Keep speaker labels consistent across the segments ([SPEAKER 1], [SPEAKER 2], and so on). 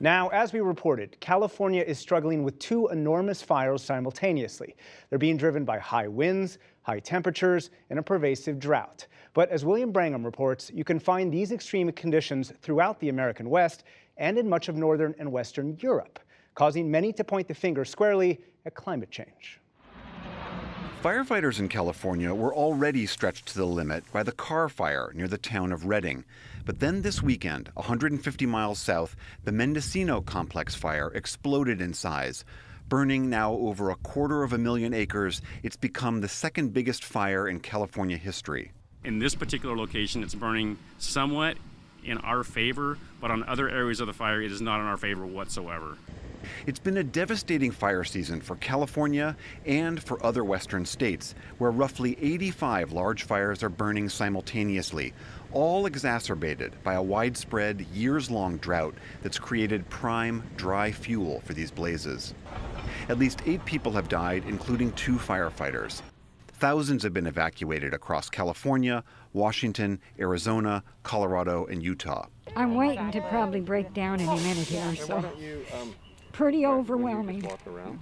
[SPEAKER 1] Now, as we reported, California is struggling with two enormous fires simultaneously. They're being driven by high winds, high temperatures, and a pervasive drought. But as William Brangham reports, you can find these extreme conditions throughout the American West and in much of northern and western Europe, causing many to point the finger squarely at climate change.
[SPEAKER 2] Firefighters in California were already stretched to the limit by the Carr Fire near the town of Redding. But then this weekend, 150 miles south, the Mendocino Complex fire exploded in size. Burning now over 250,000 acres, it's become the second biggest fire in California history.
[SPEAKER 3] In this particular location, it's burning somewhat in our favor, but on other areas of the fire, it is not in our favor whatsoever.
[SPEAKER 2] It's been a devastating fire season for California and for other western states, where roughly 85 large fires are burning simultaneously, all exacerbated by a widespread, years-long drought that's created prime, dry fuel for these blazes. At least 8 people have died, including 2 firefighters. Thousands have been evacuated across California, Washington, Arizona, Colorado, and Utah.
[SPEAKER 4] I'm waiting to probably break down in a minute here or so. Pretty overwhelming.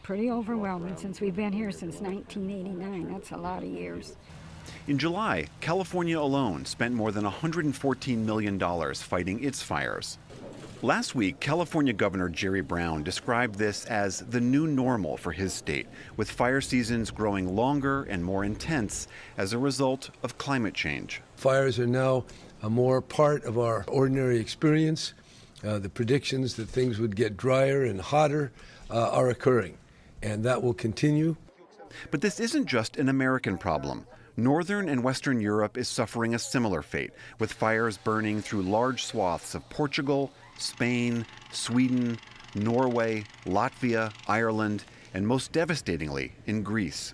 [SPEAKER 4] Pretty overwhelming since we've been here since 1989. That's a lot of years.
[SPEAKER 2] In July, California alone spent more than $114 million fighting its fires. Last week, California Governor Jerry Brown described this as the new normal for his state, with fire seasons growing longer and more intense as a result of climate change.
[SPEAKER 5] Fires are now a more part of our ordinary experience. The predictions that things would get drier and hotter are occurring, and that will continue.
[SPEAKER 2] But this isn't just an American problem. Northern and Western Europe is suffering a similar fate, with fires burning through large swaths of Portugal, Spain, Sweden, Norway, Latvia, Ireland, and most devastatingly, in Greece.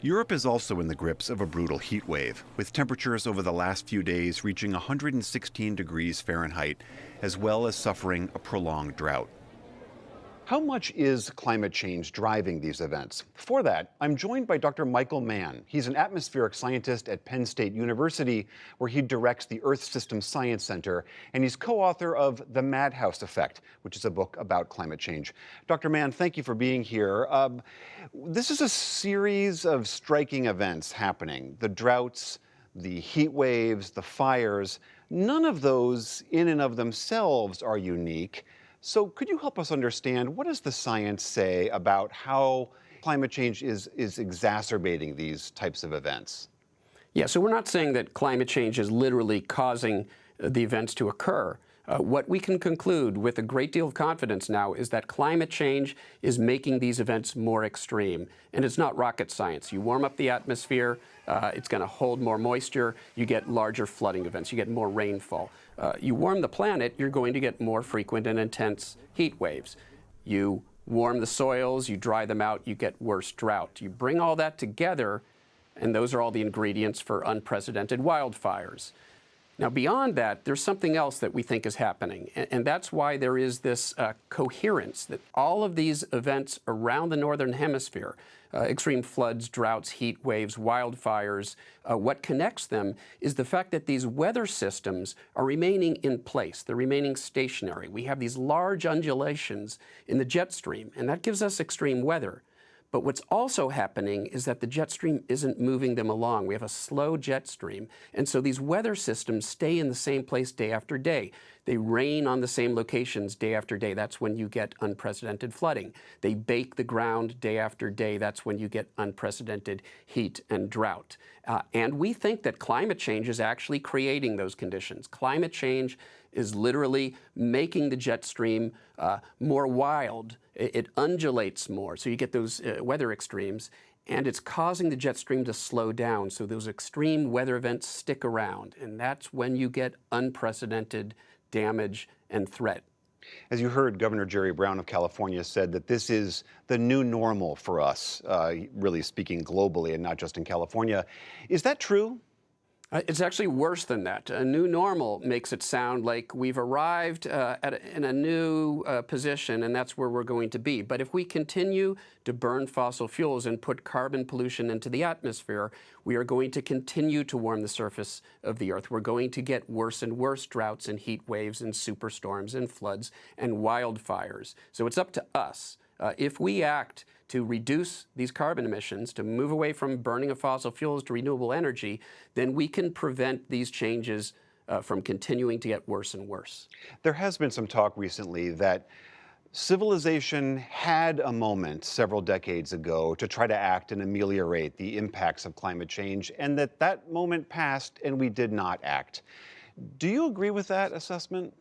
[SPEAKER 2] Europe is also in the grips of a brutal heat wave, with temperatures over the last few days reaching 116 degrees Fahrenheit, as well as suffering a prolonged drought. How much is climate change driving these events? For that, I'm joined by Dr. Michael Mann. He's an atmospheric scientist at Penn State University, where he directs the Earth System Science Center, and he's co-author of The Madhouse Effect, which is a book about climate change. Dr. Mann, thank you for being here. This is a series of striking events happening. The droughts, the heat waves, the fires. None of those in and of themselves are unique. So could you help us understand, what does the science say about how climate change is exacerbating these types of events?
[SPEAKER 6] Yeah, so we're not saying that climate change is literally causing the events to occur. What we can conclude with a great deal of confidence now is that climate change is making these events more extreme. And it's not rocket science. You warm up the atmosphere, it's going to hold more moisture, you get larger flooding events, you get more rainfall. You warm the planet, you're going to get more frequent and intense heat waves. You warm the soils, you dry them out, you get worse drought. You bring all that together, and those are all the ingredients for unprecedented wildfires. Now, beyond that, there's something else that we think is happening, and that's why there is this coherence that all of these events around the Northern Hemisphere, extreme floods, droughts, heat waves, wildfires, what connects them is the fact that these weather systems are remaining in place. They're remaining stationary. We have these large undulations in the jet stream, and that gives us extreme weather. But what's also happening is that the jet stream isn't moving them along. We have a slow jet stream. And so these weather systems stay in the same place day after day. They rain on the same locations day after day. That's when you get unprecedented flooding. They bake the ground day after day. That's when you get unprecedented heat and drought. And we think that climate change is actually creating those conditions. Climate change is literally making the jet stream more wild. It undulates more, so you get those weather extremes, and it's causing the jet stream to slow down, so those extreme weather events stick around, and that's when you get unprecedented damage and threat.
[SPEAKER 2] As you heard, Governor Jerry Brown of California said that this is the new normal for us, really speaking globally and not just in California. Is that true?
[SPEAKER 6] It's actually worse than that. A new normal makes it sound like we've arrived in a new position and that's where we're going to be. But if we continue to burn fossil fuels and put carbon pollution into the atmosphere, we are going to continue to warm the surface of the Earth. We're going to get worse and worse droughts and heat waves and superstorms and floods and wildfires. So it's up to us. If we act to reduce these carbon emissions, to move away from burning of fossil fuels to renewable energy, then we can prevent these changes from continuing to get worse and worse.
[SPEAKER 2] There has been some talk recently that civilization had a moment several decades ago to try to act and ameliorate the impacts of climate change, and that moment passed and we did not act. Do you agree with that assessment?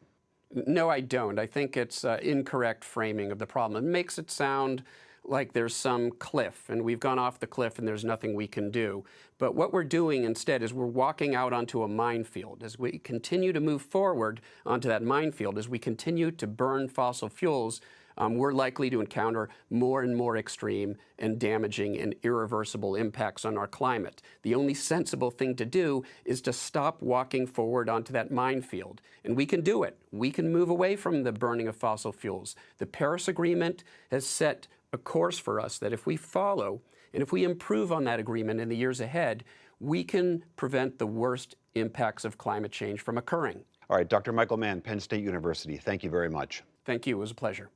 [SPEAKER 6] No, I don't. I think it's incorrect framing of the problem. It makes it sound like there's some cliff and we've gone off the cliff and there's nothing we can do. But what we're doing instead is we're walking out onto a minefield. As we continue to move forward onto that minefield, as we continue to burn fossil fuels, we're likely to encounter more and more extreme and damaging and irreversible impacts on our climate. The only sensible thing to do is to stop walking forward onto that minefield. And we can do it. We can move away from the burning of fossil fuels. The Paris Agreement has set a course for us that if we follow and if we improve on that agreement in the years ahead, we can prevent the worst impacts of climate change from occurring.
[SPEAKER 2] All right, Dr. Michael Mann, Penn State University, thank you very much.
[SPEAKER 6] Thank you. It was a pleasure.